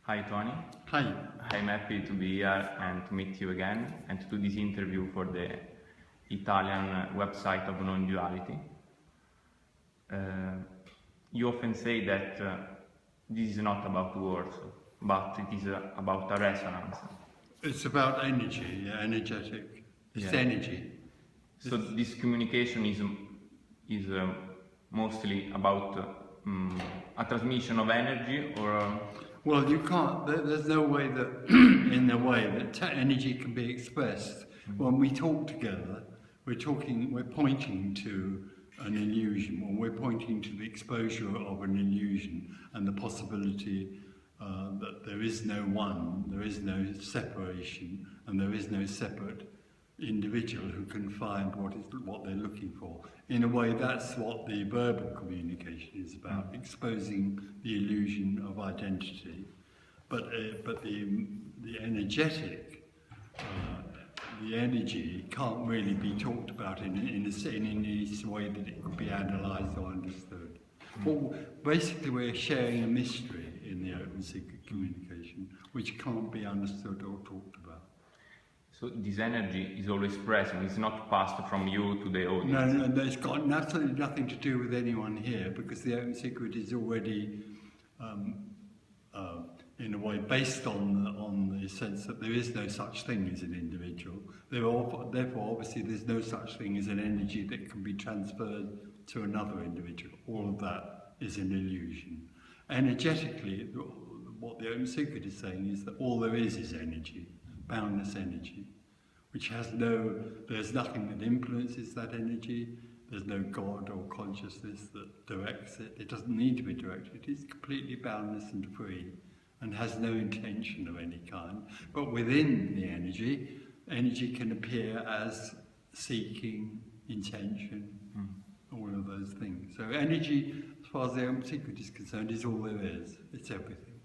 Hi Tony. Hi. I'm happy to be here and to meet you again and to do this interview for the Italian website of Non-Duality. You often say that this is not about words, but it is about a resonance. It's about energy, yeah, energetic. It's energy. So this communication is mostly about a transmission of energy, or well, you can't. There's no way that, in a way that energy can be expressed. When we talk together, we're pointing to an illusion. When we're pointing to the exposure of an illusion and the possibility that there is no one, there is no separation, and there is no separate individual who can find what they're looking for. In a way, that's what the verbal communication is about, exposing the illusion of identity. But the energetic, the energy can't really be talked about in any way that it could be analysed or understood. Well, basically, we're sharing a mystery in the open secret communication, which can't be understood or talked about. So this energy is always present, it's not passed from you to the audience? No, it's got absolutely nothing to do with anyone here, because the open secret is already, in a way, based on the sense that there is no such thing as an individual. Therefore, obviously, there's no such thing as an energy that can be transferred to another individual. All of that is an illusion. Energetically, what the open secret is saying is that all there is energy. Boundless energy, which there's nothing that influences that energy, there's no God or consciousness that directs it, it doesn't need to be directed, it's completely boundless and free, and has no intention of any kind. But within the energy can appear as seeking, intention, all of those things. So energy, as far as the open secret is concerned, is all there is, it's everything.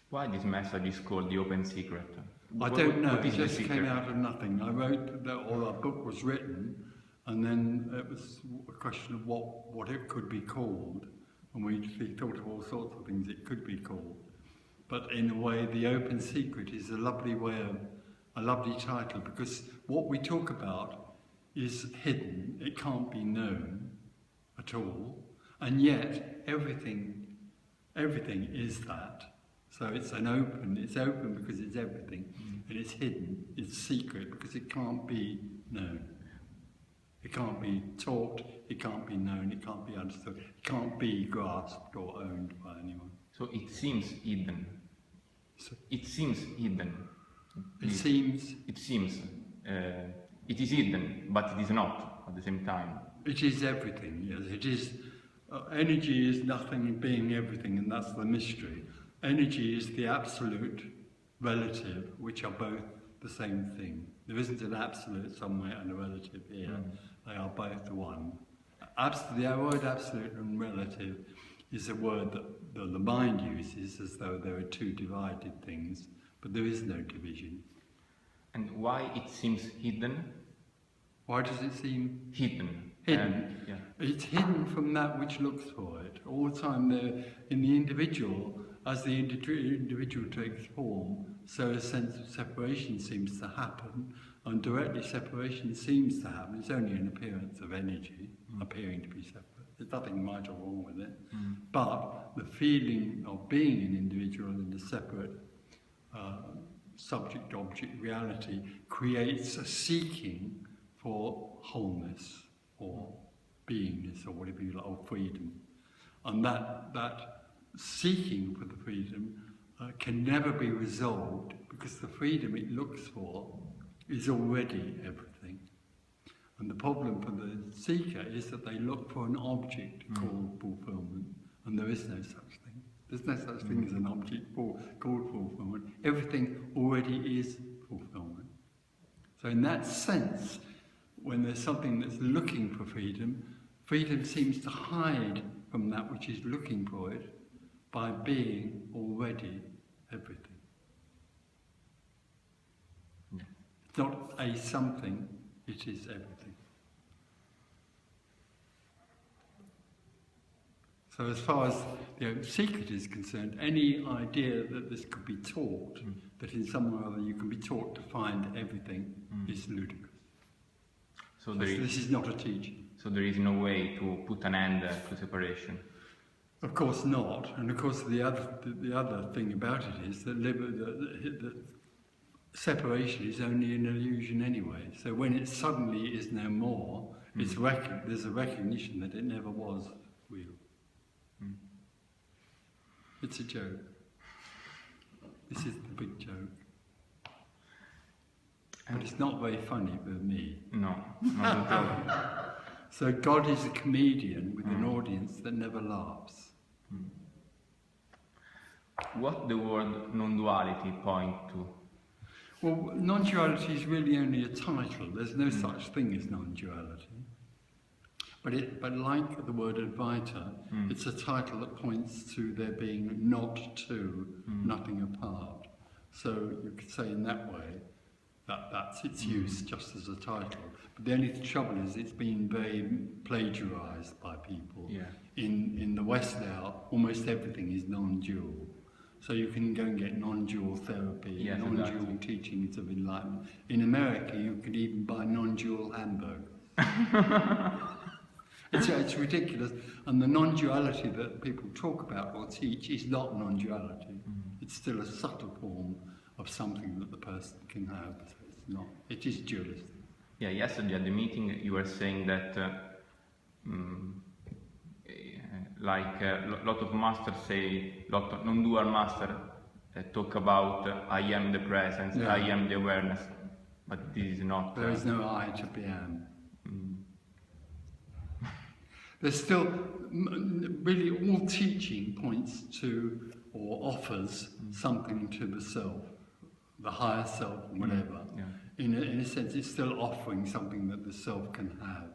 Why this message is called the open secret? I don't know, it just came out of nothing. I wrote that, or a book was written, and then it was a question of what it could be called, and we thought of all sorts of things it could be called. But in a way, the open secret is a lovely title, because what we talk about is hidden, it can't be known at all, and yet everything is that. So it's open because it's everything, and it's hidden, it's secret because it can't be known. It can't be taught, it can't be known, it can't be understood, it can't be grasped or owned by anyone. So it seems hidden. It seems hidden. It seems. It is hidden, but it is not at the same time. It is everything, yes. It is. Energy is nothing being everything, and that's the mystery. Energy is the absolute, relative, which are both the same thing. There isn't an absolute somewhere and a relative here. They are both the one. The word absolute and relative is a word that the mind uses as though there are two divided things, but there is no division. And why it seems hidden? Why does it seem hidden? Hidden. It's hidden from that which looks for it. All the time in the individual, as the individual takes form, so a sense of separation seems to happen, and directly separation seems to happen. It's only an appearance of energy, appearing to be separate. There's nothing right or wrong with it. But the feeling of being an individual in a separate subject-object reality creates a seeking for wholeness, or beingness, or whatever you like, or freedom. And that seeking for the freedom can never be resolved, because the freedom it looks for is already everything. And the problem for the seeker is that they look for an object called fulfillment, and there is no such thing. There's no such thing as an object called fulfillment. Everything already is fulfillment. So in that sense, when there's something that's looking for freedom, freedom seems to hide from that which is looking for it by being already everything. It's not a something, it is everything. So as far as the secret is concerned, any idea that this could be taught, that in some way or other you can be taught to find everything, is ludicrous. So this is not a teaching. So there is no way to put an end to separation. Of course not. And of course the other thing about it is that that separation is only an illusion anyway. So when it suddenly is no more, there's a recognition that it never was real. It's a joke. This is the big joke. But it's not very funny for me. No, not at all. So God is a comedian with an audience that never laughs. What the word non-duality point to? Well, non-duality is really only a title. There's no such thing as non-duality. But like the word advaita, it's a title that points to there being not two, nothing apart. So you could say in that way that that's its use just as a title. But the only trouble is it's been very plagiarized by people. Yeah. In the West now, almost everything is non-dual. So you can go and get non-dual therapy, non-dual teachings of enlightenment. In America, you could even buy non-dual hamburgers. It's ridiculous. And the non-duality that people talk about or teach is not non-duality. It's still a subtle form of something that the person can have. So it's not. It is dualistic. Yeah, yesterday at the meeting you were saying that lot of masters say, lot of non-dual masters talk about I am the presence, I am the awareness, but this is not. There is no I to be am. There's still, really all teaching points to or offers something to the self, the higher self, whatever. Yeah. In a sense, it's still offering something that the self can have.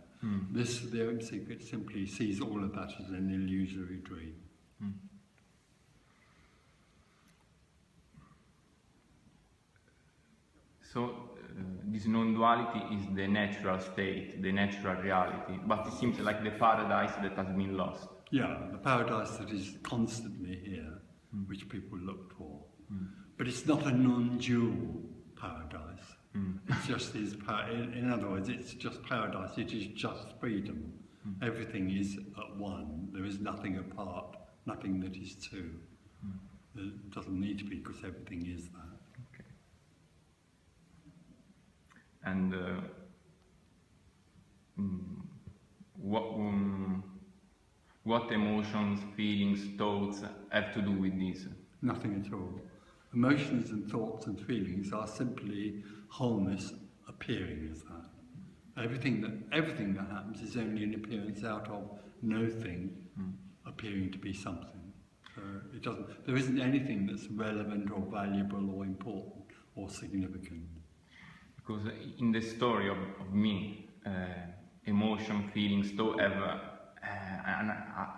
The Open Secret simply sees all of that as an illusory dream. So this non-duality is the natural state, the natural reality, but it seems like the paradise that has been lost. Yeah, the paradise that is constantly here, which people look for. But it's not a non-dual paradise. It just is, in other words, it's just paradise, it is just freedom. Everything is at one, there is nothing apart, nothing that is two. It doesn't need to be because everything is that. Okay. And what emotions, feelings, thoughts have to do with this? Nothing at all. Emotions and thoughts and feelings are simply wholeness appearing as that. Everything that happens is only an appearance out of no thing appearing to be something. So there isn't anything that's relevant or valuable or important or significant. Because in the story of me, emotion, feelings, thought have a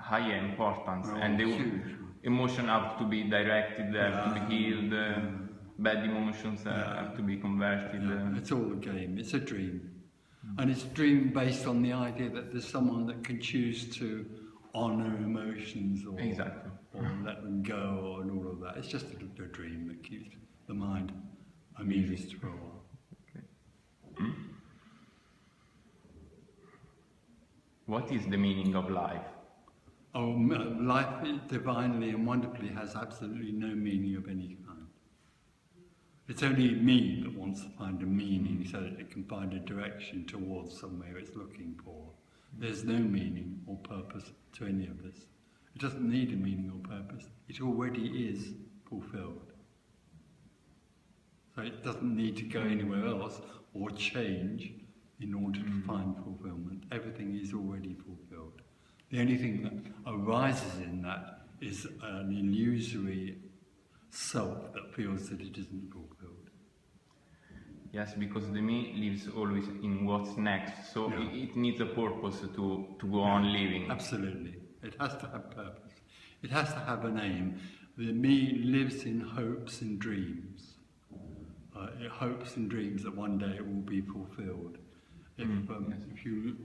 higher importance, and emotions have to be directed, have to be healed. Bad emotions have to be converted. It's all a game. It's a dream. And it's a dream based on the idea that there's someone that can choose to honour emotions or let them go and all of that. It's just a dream that keeps the mind amused for a while. Okay. What is the meaning of life? Oh, life divinely and wonderfully has absolutely no meaning of any kind. It's only me that wants to find a meaning so that it can find a direction towards somewhere it's looking for. There's no meaning or purpose to any of this. It doesn't need a meaning or purpose. It already is fulfilled. So it doesn't need to go anywhere else or change in order to find fulfillment. Everything is already fulfilled. The only thing that arises in that is an illusory self that feels that it isn't fulfilled. Yes, because the me lives always in what's next, so it needs a purpose to go on living. Absolutely. It has to have purpose. It has to have an aim. The me lives in hopes and dreams. It hopes and dreams that one day it will be fulfilled. If you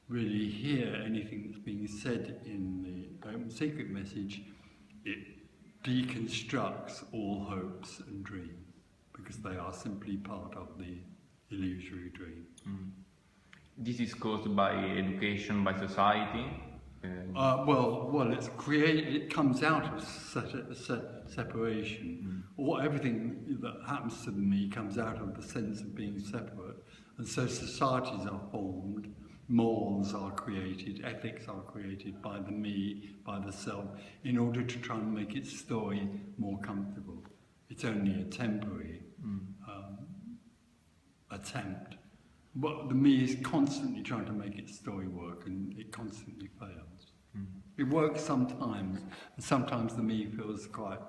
really hear anything that's being said in the open secret message, it deconstructs all hopes and dreams, because they are simply part of the illusory dream. This is caused by education, by society. Well, it comes out of separation. Or everything that happens to me comes out of the sense of being separate. And so societies are formed, morals are created, ethics are created by the me, by the self, in order to try and make its story more comfortable. It's only a temporary attempt. But the me is constantly trying to make its story work, and it constantly fails. It works sometimes, and sometimes the me feels quite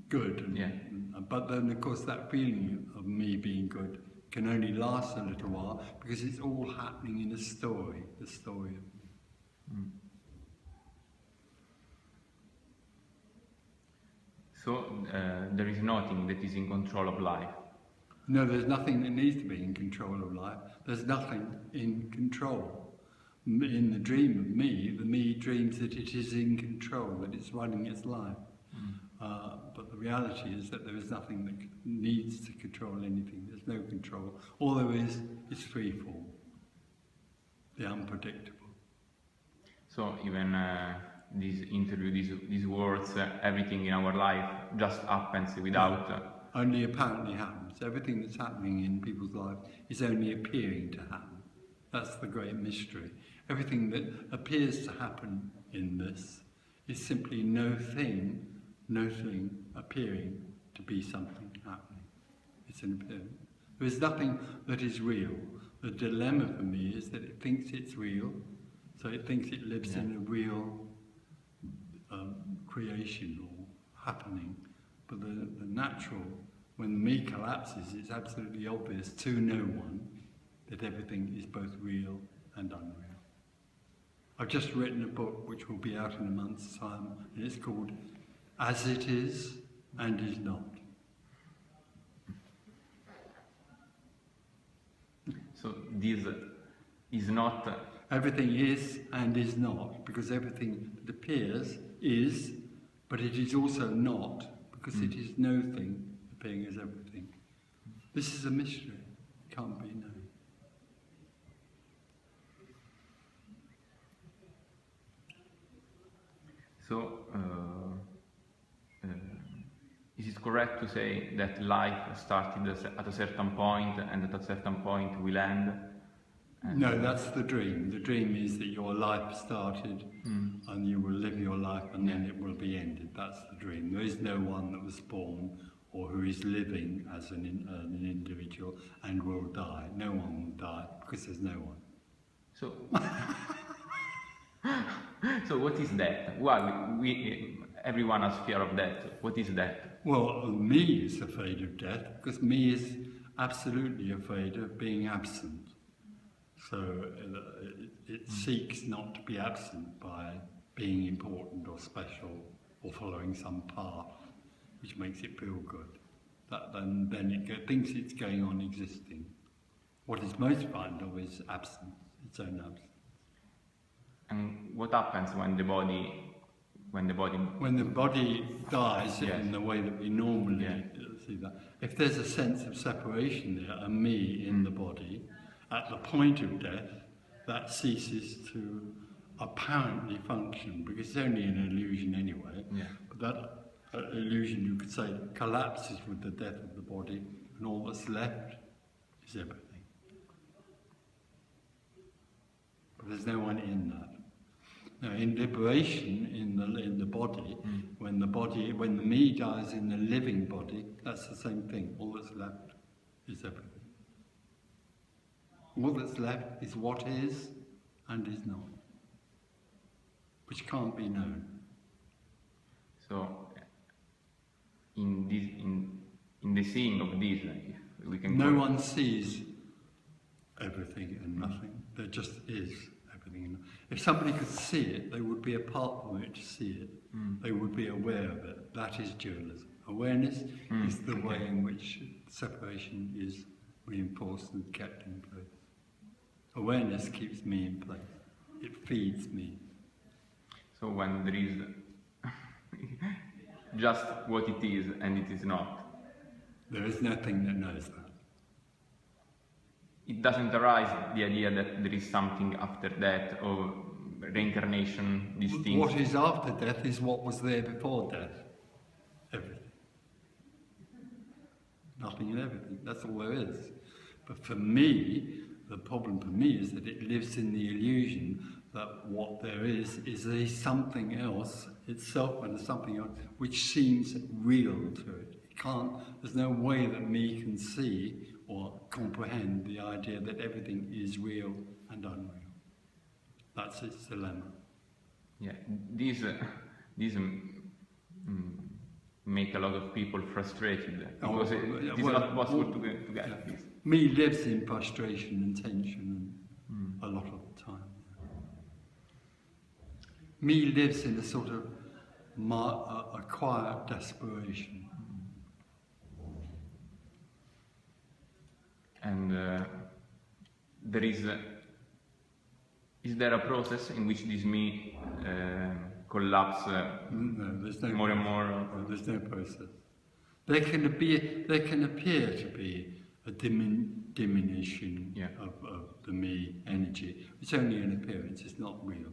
good. But then, of course, that feeling of me being good can only last a little while, because it's all happening in a story, the story of me. So there is nothing that is in control of life. No, there's nothing that needs to be in control of life. There's nothing in control. In the dream of me, the me dreams that it is in control, that it's running its life. But the reality is that there is nothing that needs to control anything. There's no control. All there is freefall, the unpredictable. So even this interview, these words, everything in our life just happens without... Only apparently happens. Everything that's happening in people's lives is only appearing to happen. That's the great mystery. Everything that appears to happen in this is simply no thing appearing to be something happening. It's an appearance. There is nothing that is real. The dilemma for me is that it thinks it's real, so it thinks it lives in a real creation or happening. But the natural, when the me collapses, it's absolutely obvious to no one that everything is both real and unreal. I've just written a book which will be out in a month's time, and it's called As It Is and Is Not. So this is not... Everything is and is not, because everything that appears is, but it is also not, because it is no thing appearing as everything. This is a mystery. It can't be known. So, is it correct to say that life started at a certain point and at a certain point will end? No, that's the dream. The dream is that your life started and you will live your life and then it will be ended. That's the dream. There is no one that was born or who is living as an individual and will die. No one will die because there's no one. So, so what is death? Well, everyone has fear of death. What is death? Well, me is afraid of death because me is absolutely afraid of being absent. So it seeks not to be absent by being important or special or following some path which makes it feel good. Then it thinks it's going on existing. What it's most frightened of is absence, its own absence. And what happens when the body dies in the way that we normally see that? If there's a sense of separation there, a me in the body, at the point of death, that ceases to apparently function, because it's only an illusion anyway. But that illusion, you could say, collapses with the death of the body, and all that's left is everything. But there's no one in that. Now, in liberation, in the body, when the me dies in the living body, that's the same thing. All that's left is everything. All that's left is what is and is not, which can't be known. So, in the seeing of this, we can. No one sees everything and nothing. There just is everything. If somebody could see it, they would be apart from it to see it. They would be aware of it. That is dualism. Awareness is the way in which separation is reinforced and kept in place. Awareness keeps me in place. It feeds me. So when there is just what it is and it is not, there is nothing that knows that. It doesn't arise the idea that there is something after death or reincarnation, these things. What is after death is what was there before death. Everything. Nothing and everything. That's all there is. But for me, the problem for me is that it lives in the illusion that what there is a something else itself and a something else which seems real to it. It can't, there's no way that me can see or comprehend the idea that everything is real and unreal. That's its dilemma. Yeah, these make a lot of people frustrated because it is not possible to get this. Me lives in frustration and tension a lot of the time. Me lives in a sort of a quiet desperation. And there is there a process in which this me collapse No, there's no more process. and more? No, there's no process. There can appear to be a diminution of the me energy. It's only an appearance, it's not real.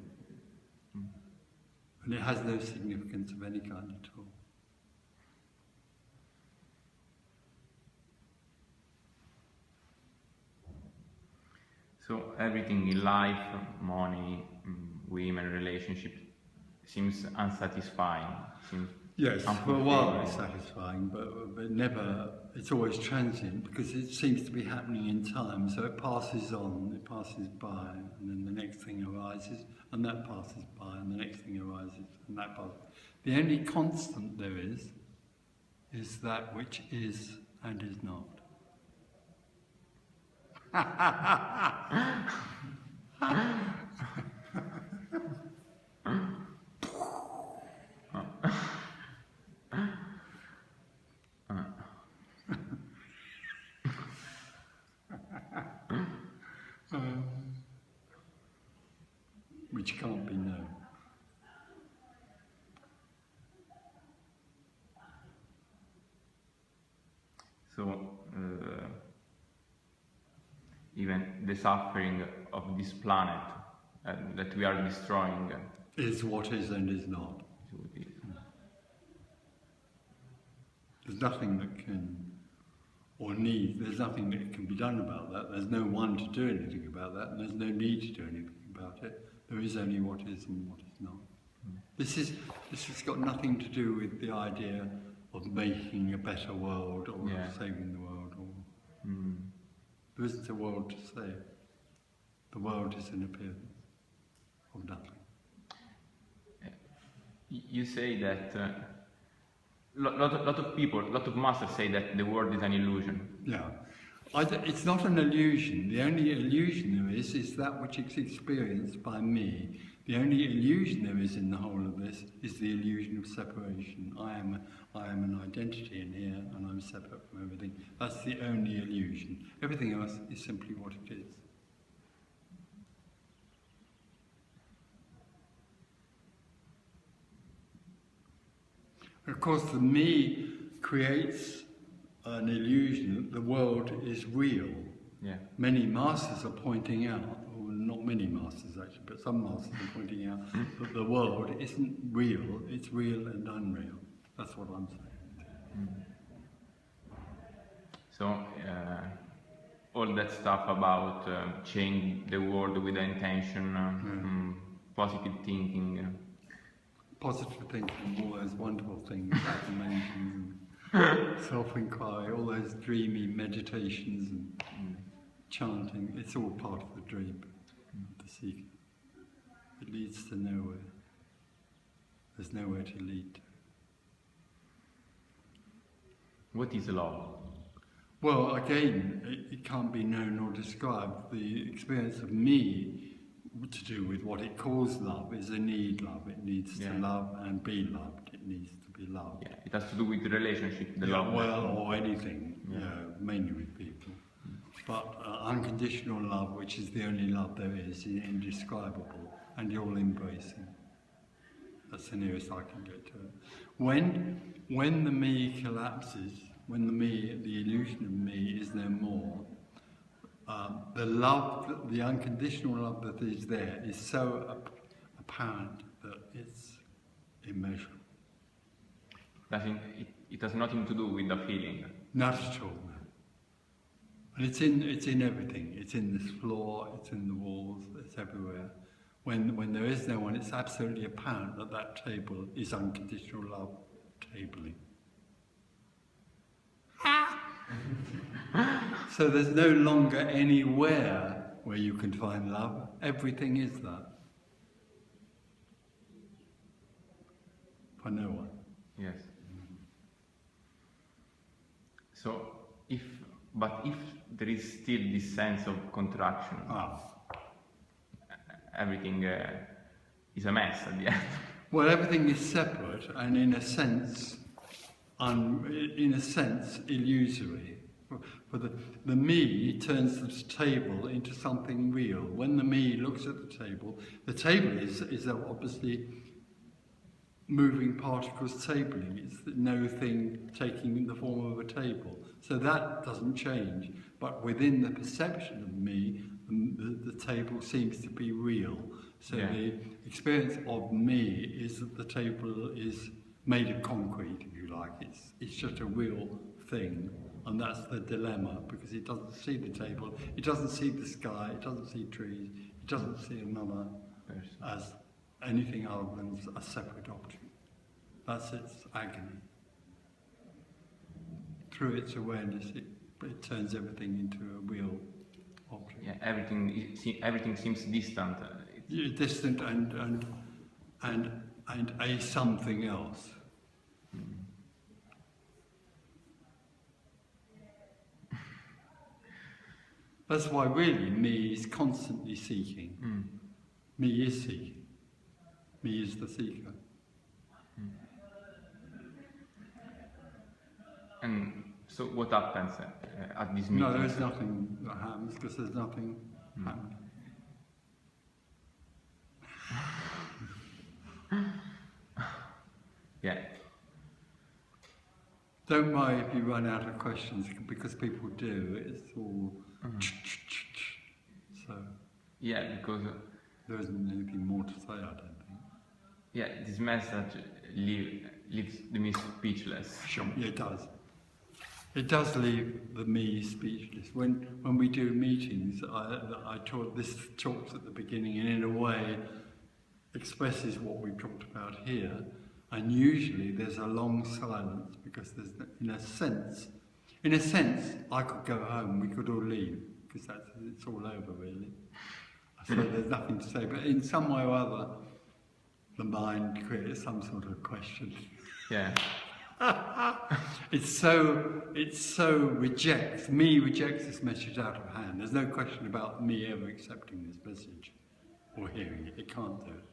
And it has no significance of any kind at all. So everything in life, money, women, relationships, seems unsatisfying. Yes, for a while it's satisfying, but never, it's always transient because it seems to be happening in time, so it passes on, it passes by, and then the next thing arises, and that passes by, and the next thing arises, and that passes. The only constant there is that which is and is not. Which can't be known. So even the suffering of this planet that we are destroying Is what is and is not. There's nothing that can, or need, there's nothing that can be done about that. There's no one to do anything about that, and there's no need to do anything about it. There is only what is and what is not. This has got nothing to do with the idea of making a better world or saving the world. Or there isn't a world to save. The world is an appearance of nothing. You say that lot of people, lot of masters say that the world is an illusion. Yeah. It's not an illusion. The only illusion there is that which is experienced by me. The only illusion there is in the whole of this is the illusion of separation. I am an identity in here, and I'm separate from everything. That's the only illusion. Everything else is simply what it is. Of course, the me creates an illusion that the world is real. Yeah. Many masters are pointing out, or not many masters actually, but some masters are pointing out that the world isn't real, it's real and unreal. That's what I'm saying. So all that stuff about change the world with the intention, positive thinking. Positive thinking, all those wonderful things, affirmations, self-inquiry, all those dreamy meditations and chanting, it's all part of the dream, the seeking. It leads to nowhere. There's nowhere to lead to. What is love? Well, again, it can't be known or described. The experience of me to do with what it calls love is a need love. It needs to love and be loved. It needs to be loved. Yeah, it has to do with the relationship, the love. Well, or anything, mainly with people. but unconditional love, which is the only love there is indescribable and all embracing. That's the nearest I can get to it. When the me collapses, when the illusion of me is no more, the love, the unconditional love that is there is so apparent that it's immeasurable. It has nothing to do with the feeling. Not at all, no. And it's in everything. It's in this floor, it's in the walls, it's everywhere. When there is no one, it's absolutely apparent that that table is unconditional love tabling. So there's no longer anywhere where you can find love. Everything is that. For no one. Yes. So, if there is still this sense of contraction, everything is a mess at the end. Well, everything is separate and in a sense illusory. For the me turns the table into something real. When the me looks at the table is obviously moving particles tabling. It's no thing taking the form of a table. So that doesn't change. But within the perception of me, the table seems to be real. So the experience of me is that the table is made of concrete, if you like. It's just a real thing. And that's the dilemma, because it doesn't see the table, it doesn't see the sky, it doesn't see trees, it doesn't see another person as anything other than a separate object. That's its agony. Through its awareness, it turns everything into a real object. Yeah, everything seems distant. Distant and a something else. That's why really me is constantly seeking. Me is seeking. Me is the seeker. And so what happens at this meeting? No, there's nothing that happens because there's nothing happening. Yeah. Don't worry if you run out of questions, because people do. It's all so. Yeah, because there isn't anything more to say, I don't think. Yeah, this message leaves me speechless. Sure. Yeah, it does. It does leave the me speechless. When we do meetings, I taught this talks at the beginning, and in a way expresses what we've talked about here. And usually there's a long silence because there's, in a sense, I could go home. We could all leave because it's all over really. So there's nothing to say. But in some way or other, the mind creates some sort of question. Yeah. It rejects this message out of hand. There's no question about me ever accepting this message or hearing it. It can't do it.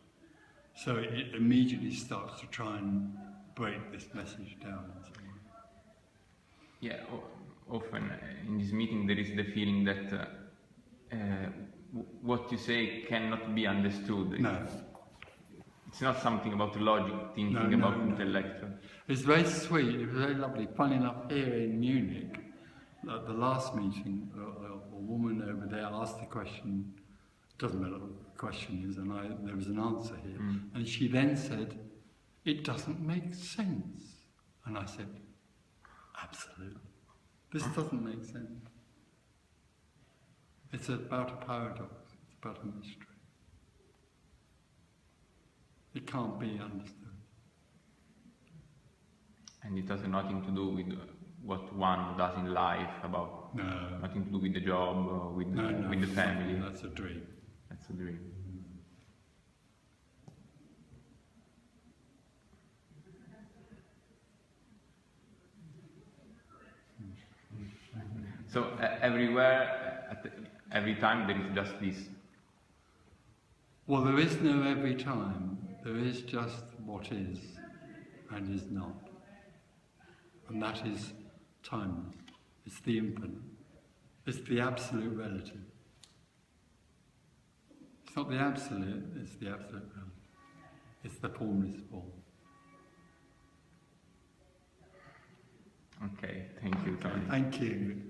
So it immediately starts to try and break this message down. Yeah, often in this meeting there is the feeling that what you say cannot be understood. No. It's not something about logic, thinking about intellect. It's very sweet, it was very lovely. Funny enough, here in Munich, at the last meeting, a woman over there asked the question, doesn't matter what the question is, and there was an answer here. And she then said, it doesn't make sense. And I said, absolutely. This doesn't make sense. It's about a paradox, it's about a mystery. It can't be understood. And it has nothing to do with what one does in life, about nothing to do with the job, or with the family. That's a dream. That's a dream. So everywhere, every time there is just this. Well, there is no every time. There is just what is and is not. And that is timeless. It's the infinite. It's the absolute relative. It's not the absolute, it's the absolute relative. It's the formless form. Okay, thank you, Tony. Thank you.